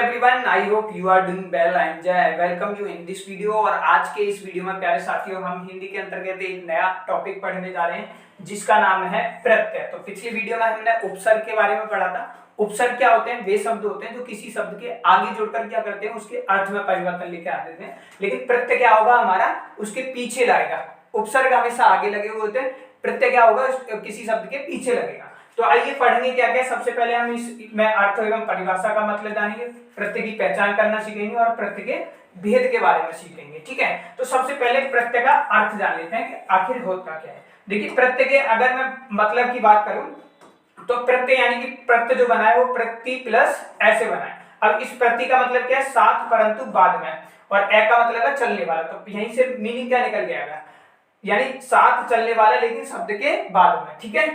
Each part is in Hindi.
everyone, I hope you are doing well and I welcome you in this video। और आज के इस वीडियो में प्यारे साथियों हम हिंदी के अंतर्गत एक नया टॉपिक पढ़ने जा रहे हैं जिसका नाम है प्रत्यय। तो पिछली वीडियो में हमने उपसर्ग के बारे में पढ़ा था। उपसर्ग क्या होते हैं? वे शब्द होते हैं जो किसी शब्द के आगे जुड़कर क्या करते हैं, उसके अर्थ में परिवर्तन लेके आ देते हैं। लेकिन प्रत्यय क्या होगा हमारा, उसके पीछे लगेगा। उपसर्ग हमेशा आगे लगे हुए होते हैं, प्रत्यय क्या होगा, किसी शब्द के पीछे लगेगा। तो आइए पढ़ेंगे क्या क्या। सबसे पहले हम इसमें अर्थ एवं परिभाषा का मतलब जानेंगे, प्रत्यय की पहचान करना सीखेंगे और प्रत्यय के भेद के बारे में सीखेंगे। ठीक है, तो सबसे पहले प्रत्यय का अर्थ जान लेते हैं कि आखिर होता क्या है। देखिए प्रत्यय के अगर मैं मतलब की बात करूं तो प्रत्यय यानी कि प्रत्यय जो बना है वो प्रति प्लस ऐसे बना है। अब इस प्रति का मतलब क्या है, साथ परंतु बाद में, और ए का मतलब है चलने वाला। तो यहीं से मीनिंग क्या निकल गया, यानी साथ चलने वाला लेकिन शब्द के बाद में। ठीक है,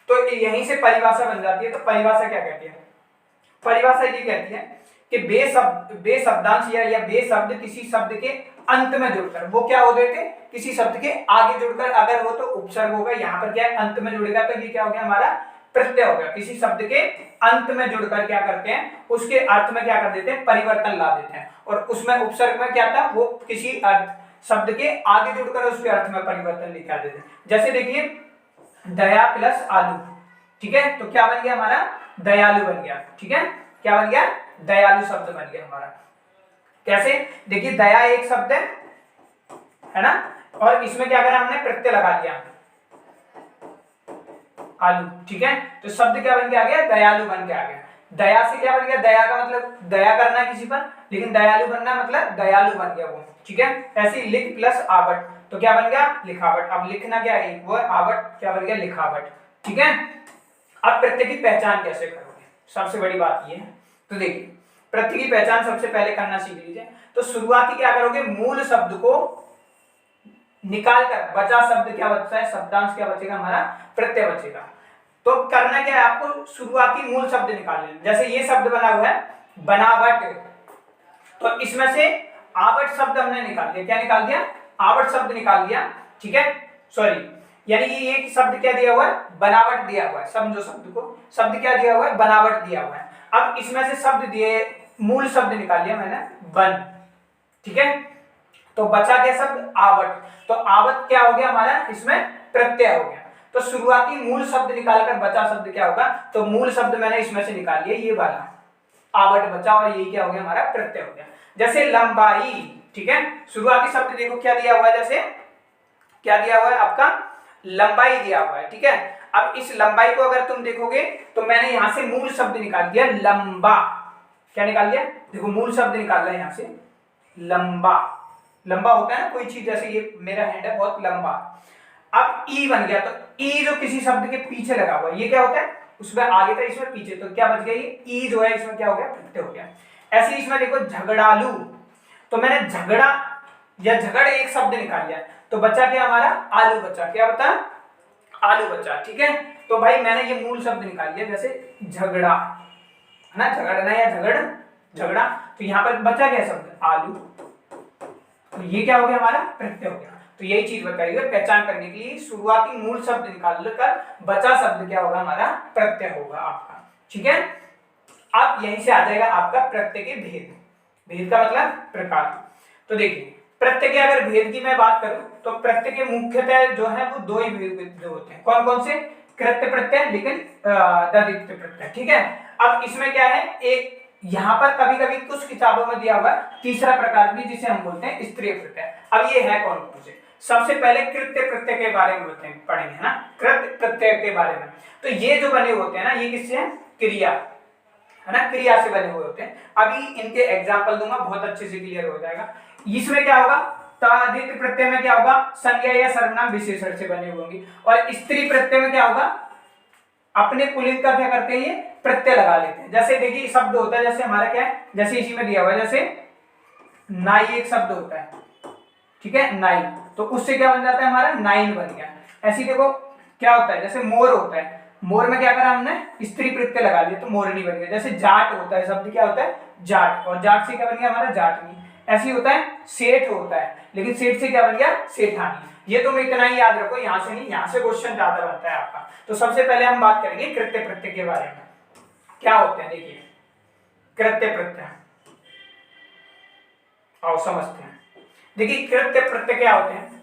तो यहीं से परिभाषा बन जाती है। तो परिभाषा क्या कहती है? परिभाषा ये कहती है कि बे शब्दांश या बे शब्द किसी शब्द के अंत में जुड़कर, वो क्या हो गए थे, किसी शब्द के आगे जुड़कर, अगर हो तो उपसर्ग होगा, यहाँ पर क्या है अंत में जुड़ेगा, तो ये क्या हो गया हमारा प्रत्यय हो गया। किसी शब्द के अंत में जुड़कर क्या करते हैं, उसके अर्थ में क्या कर देते हैं, परिवर्तन ला देते हैं। और उसमें उपसर्ग में क्या था, वो किसी अर्थ शब्द के आगे जुड़कर उसके अर्थ में परिवर्तन लेकर देते हैं। जैसे देखिए दया प्लस आलू, ठीक है, तो क्या बन गया हमारा, दयालु बन गया। ठीक है, क्या बन गया, दयालु शब्द बन गया हमारा। कैसे, देखिए दया एक शब्द है ना, और इसमें क्या करा हमने, प्रत्यय लगा दिया आलू। ठीक है, तो शब्द क्या बन के आ गया, दयालु बन के आ गया। दया से क्या बन गया, दया का मतलब दया करना किसी पर, लेकिन दयालु बनना मतलब दयालु बन गया वो। ठीक है, ऐसे लिख प्लस आवट, तो क्या बन गया, लिखावट। अब लिखना क्या है, वो आवट क्या बन गया, लिखावट। ठीक है, अब प्रत्यय की पहचान कैसे करोगे, सबसे बड़ी बात ये है। तो देखिए प्रत्यय की पहचान सबसे पहले करना सीख लीजिए। तो शुरुआती क्या करोगे, मूल शब्द को निकाल कर बचा शब्द क्या बचता है, शब्दांश क्या बचेगा हमारा, प्रत्यय बचेगा। तो करना क्या है आपको, शुरुआती मूल शब्द निकाल लेना। जैसे ये शब्द बना हुआ है बनावट, तो इसमें से आवट शब्द हमने निकाल दिया। क्या निकाल दिया, आवट शब्द निकाल दिया। ठीक है, सॉरी, यानी ये शब्द क्या दिया हुआ है, बनावट दिया हुआ है। समझो शब्द को, शब्द क्या दिया हुआ है, बनावट दिया हुआ है। अब इसमें से शब्द दिए, मूल शब्द निकाल लिया मैंने बन। ठीक है, तो बचा क्या शब्द, आवट। तो आवट क्या हो गया हमारा, इसमें प्रत्यय हो गया। तो शुरुआती मूल शब्द निकालकर बचा शब्द क्या होगा, तो मूल शब्द मैंने इसमें से निकाल लिया, ये वाला आवट बचा, और ये क्या हो गया हमारा, प्रत्यय हो गया। जैसे लंबाई, ठीक है, शुरुआती शब्द देखो क्या दिया हुआ है, जैसे क्या दिया हुआ है आपका, लंबाई दिया हुआ है। ठीक है, अब इस लंबाई को अगर तुम देखोगे तो मैंने यहां से मूल शब्द निकाल दिया लंबा। क्या निकाल दिया, देखो मूल शब्द निकाल रहा है यहां से लंबा। लंबा होता है ना कोई चीज, जैसे ये मेरा हैंड है बहुत लंबा। अब ई बन गया, तो ई जो किसी शब्द के पीछे लगा हुआ है, ये क्या होता है, उसमें आगे था इसमें पीछे, तो क्या बच गया, ये ई जो है इसमें क्या हो गया, प्रत्यय हो गया। ऐसे इसमें देखो झगड़ालू, तो मैंने झगड़ा या झगड़ एक शब्द निकाल लिया, तो बचा क्या हमारा, आलू बचा। क्या बता, आलू बचा। ठीक है, तो भाई मैंने ये मूल शब्द निकाल लिया, जैसे झगड़ा है ना, झगड़ना या झगड़ा, तो यहाँ पर बचा क्या शब्द, आलू, तो ये क्या हो गया हमारा, प्रत्यय हो गया। तो यही चीज बताइए पहचान करने के लिए, शुरुआती मूल शब्द निकाल कर बचा शब्द क्या होगा हमारा, प्रत्यय होगा आपका। ठीक है, अब यहीं से आ जाएगा आपका प्रत्यय के भेद। भेद का मतलब प्रकार। तो देखिए प्रत्यय के अगर भेद की मैं बात करूं तो प्रत्यय के मुख्यतः जो है वो दो ही भेद जो होते हैं। कौन कौन से, कृत्य प्रत्यय, लेकिन तद्धित प्रत्यय। ठीक है, अब इसमें क्या है, एक यहाँ पर कभी कभी कुछ किताबों में दिया हुआ है तीसरा प्रकार भी, जिसे हम बोलते हैं स्त्रीय प्रत्यय। अब ये है कौन कौन से, सबसे पहले कृत्य प्रत्यय के बारे में पढ़ेंगे, है ना, कृत्य प्रत्यय के बारे में। तो ये जो बने होते हैं ना, ये किससे है, क्रिया, है ना, क्रिया से बने हुए होते हैं। अभी इनके एग्जाम्पल दूंगा, बहुत अच्छे से क्लियर हो जाएगा। इसमें क्या होगा, तद्धित प्रत्यय में क्या होगा, संज्ञा या सर्वनाम विशेषण से बने हुए होंगे। और स्त्री प्रत्यय में क्या होगा, अपने पुल्लिंग का क्या करते हैं, ये प्रत्यय लगा लेते हैं। जैसे देखिए शब्द होता है, जैसे हमारा क्या है, जैसे इसी में दिया हुआ है, जैसे नाई एक शब्द होता है। ठीक है, नाई, तो उससे क्या बन जाता है हमारा, नाइन बन गया। ऐसे देखो क्या होता है, जैसे मोर होता है, मोर में क्या करा हमने, स्त्री प्रत्यय लगा दिया, तो मोरनी बन गया। जैसे जाट होता है, शब्द क्या होता है, जाट, और जाट से क्या बन गया हमारा, जाटनी। ऐसे होता है सेठ होता है, लेकिन सेठ से क्या बन गया, सेठानी। ये तुम इतना ही याद रखो, यहाँ से नहीं, यहाँ से क्वेश्चन ज्यादा बनता है आपका। तो सबसे पहले हम बात करेंगे कृत्य प्रत्यय के बारे में, क्या होते हैं। देखिए कृत्य प्रत्यय। आओ समझते हैं। देखिए कृत्य प्रत्यय क्या होते हैं,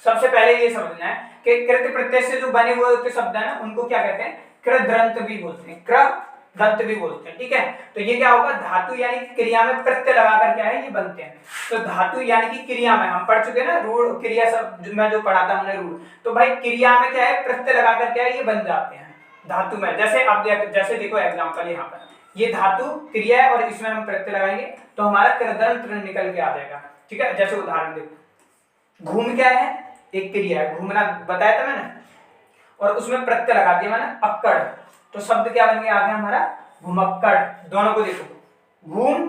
सबसे पहले ये समझना है कि कृत्य प्रत्यय से जो बने हुए होते शब्द है ना, उनको क्या कहते हैं, कृदंत भी बोलते हैं, कृदंत भी बोलते हैं। ठीक है, तो ये क्या होगा, धातु यानी कि क्रिया में प्रत्यय लगाकर क्या है ये बनते हैं। तो धातु यानी कि क्रिया में हम पढ़ चुके हैं ना, रूढ़ क्रिया सब मैं जो पढ़ा था हमने रूढ़, तो भाई क्रिया में क्या है प्रत्यय लगाकर क्या है ये बन जाते हैं धातु में। जैसे आप जैसे देखो एग्जांपल यहाँ पर ये धातु क्रिया है और इसमें हम प्रत्यय लगाएंगे तो हमारा कृदंत निकल के आ जाएगा। ठीक है, जैसे उदाहरण देखो, घूम क्या है, एक क्रिया है, घूमना बताया था मैंने, और उसमें प्रत्यय लगा दिया मैंने अक्कड़, तो शब्द क्या बन गया आ गया हमारा घुमक्कड़। दोनों को देखो, घूम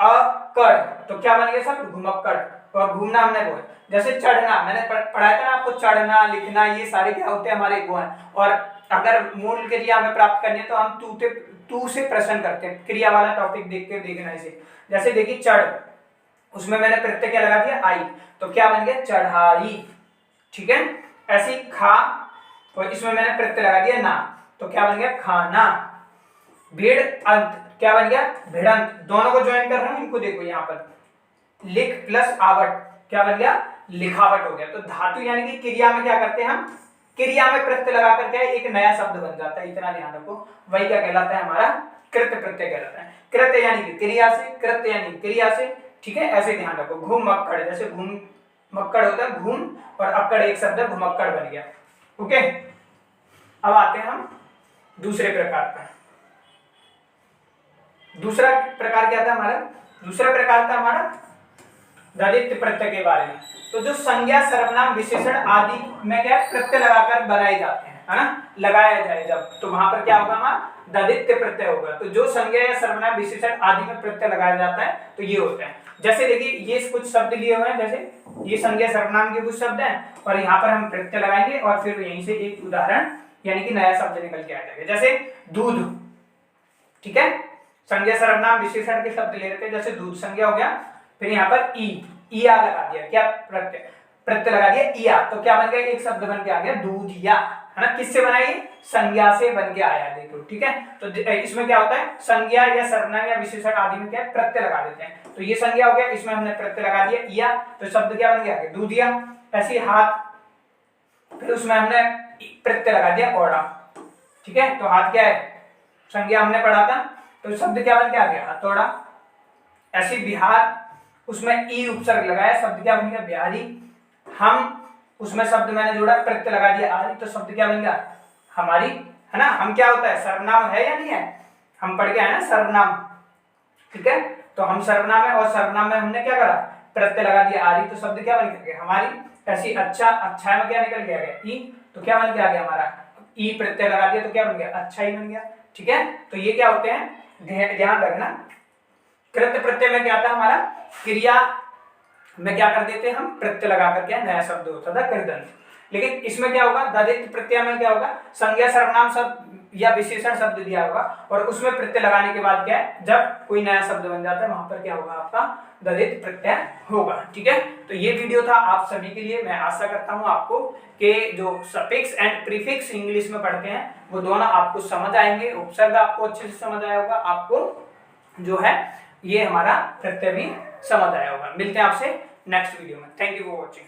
अक्कड़, तो क्या बन गया शब्द घुमक्कड़। और घूमना हमने वो है, जैसे चढ़ना मैंने पढ़ाया था ना आपको, चढ़ना लिखना ये सारे क्या होते हैं हमारे वो हैं। और अगर मूल क्रिया हमें प्राप्त करनी है तो हम तू से प्रश्न करते हैं, क्रिया वाला टॉपिक देख के देखना इसे। जैसे देखिए चढ़, उसमें मैंने प्रत्यय क्या लगा दिया आई, तो क्या बन गया चढ़ाई। ठीक है, ऐसे खा, और इसमें मैंने प्रत्यय लगा दिया ना, तो क्या बन गया खाना। भेड़ अंत, क्या बन गया भिड़ंत। दोनों को ज्वाइन कर रहा हूं, इनको देखो यहाँ पर, लिख प्लस आवट, क्या बन गया लिखावट हो गया। तो धातु यानी कि क्रिया में क्या करते हैं हम, क्रिया में प्रत्यय लगा करके एक नया शब्द बन जाता है, इतना ध्यान रखो। वही क्या कहलाता है हमारा कृत्य प्रत्यय कहलाता है। कृत्य यानी कि क्रिया से, कृत्य यानी क्रिया से। ठीक है, ऐसे ध्यान रखो। घूम मक्कड़, जैसे घूम मक्कड़ होता है घूम, और अक्कड़ एक शब्द है घुमक्कड़ बन गया। ओके, अब आते हैं हम दूसरे प्रकार पर। दूसरा प्रकार क्या था हमारा, दूसरा प्रकार था हमारा ददित प्रत्यय के बारे में। तो जो संज्ञा सर्वनाम विशेषण आदि में क्या प्रत्यय लगाकर बनाए जाते हैं, है ना, लगाया जाए जब, तो वहां पर क्या होगा हमारा ददित प्रत्यय होगा। तो जो संज्ञा या सर्वनाम विशेषण आदि में प्रत्यय लगाया जाता है तो ये होता है। जैसे देखिए ये कुछ शब्द लिए हुए हैं, जैसे ये संज्ञा सर्वनाम के कुछ शब्द हैं और यहाँ पर हम प्रत्यय लगाएंगे और फिर यहीं से एक उदाहरण यानी कि नया शब्द निकल के आ जाएगा। जैसे दूध, ठीक है, संज्ञा सर्वनाम विशेषण के शब्द ले रखे, जैसे दूध संज्ञा हो गया, फिर यहाँ पर इया लगा दिया, क्या प्रत्यय प्रत्यय लगा दिया इया, तो क्या बन गया एक शब्द बन के आ गया दूधिया, है ना। किससे बना ये, संज्ञा से बन के आया, देखो। ठीक है, तो इसमें क्या होता है संज्ञा या सर्वनाम या विशेषण आदि में क्या प्रत्यय लगा देते हैं। तो ये संज्ञा हो गया, इसमें हमने प्रत्यय लगा दिया इया, तो शब्द क्या बन गया दूधिया। ऐसे हाथ, फिर उसमें हमने प्रत्यय लगा दिया ओढ़ा। ठीक है, तो हाथ क्या है संज्ञा हमने पढ़ा था, तो शब्द क्या बन के आ गया हथौड़ा। ऐसे बिहार, उसमें ई उपसर्ग लगाया, शब्द क्या बन गया बिहारी। हम, उसमें शब्द मैंने जोड़ा प्रत्यय लगा दिया आदि, तो शब्द क्या बन गया हमारी, है ना। हम क्या होता है सर्वनाम है या नहीं है, हम पढ़ के आए ना सर्वनाम। ठीक है, तो हम सर्वनाम है और सर्वनाम में हमने क्या करा प्रत्यय लगा दिया आदि, तो शब्द क्या बन गया हमारी। ऐसी अच्छा, अच्छा में क्या निकल गया ई, तो क्या बन के आ गया हमारा ई, प्रत्यय लगा दिया तो क्या बन गया अच्छा ही बन गया। ठीक है, तो ये क्या होते हैं ध्यान रखना। कृत्य प्रत्यय में क्या था हमारा, क्रिया में क्या कर देते हैं हम प्रत्यय लगा करके नया शब्द होता था कृदंत। लेकिन इसमें क्या होगा ददित प्रत्यय में क्या होगा संज्ञा सर्वनाम शब्द या विशेषण शब्द दिया होगा और उसमें प्रत्यय लगाने के बाद क्या है जब कोई नया शब्द बन जाता है वहां पर क्या होगा आपका ददित प्रत्यय होगा। ठीक है, तो ये वीडियो था आप सभी के लिए। मैं आशा करता हूं आपको कि जो सफिक्स एंड प्रीफिक्स इंग्लिश में पढ़ते हैं वो दोनों आपको समझ आएंगे, उपसर्ग आपको अच्छे से समझ आया होगा, आपको जो है ये हमारा प्रत्यय भी समझ आया होगा। मिलते हैं आपसे नेक्स्ट वीडियो में। Thank you for watching.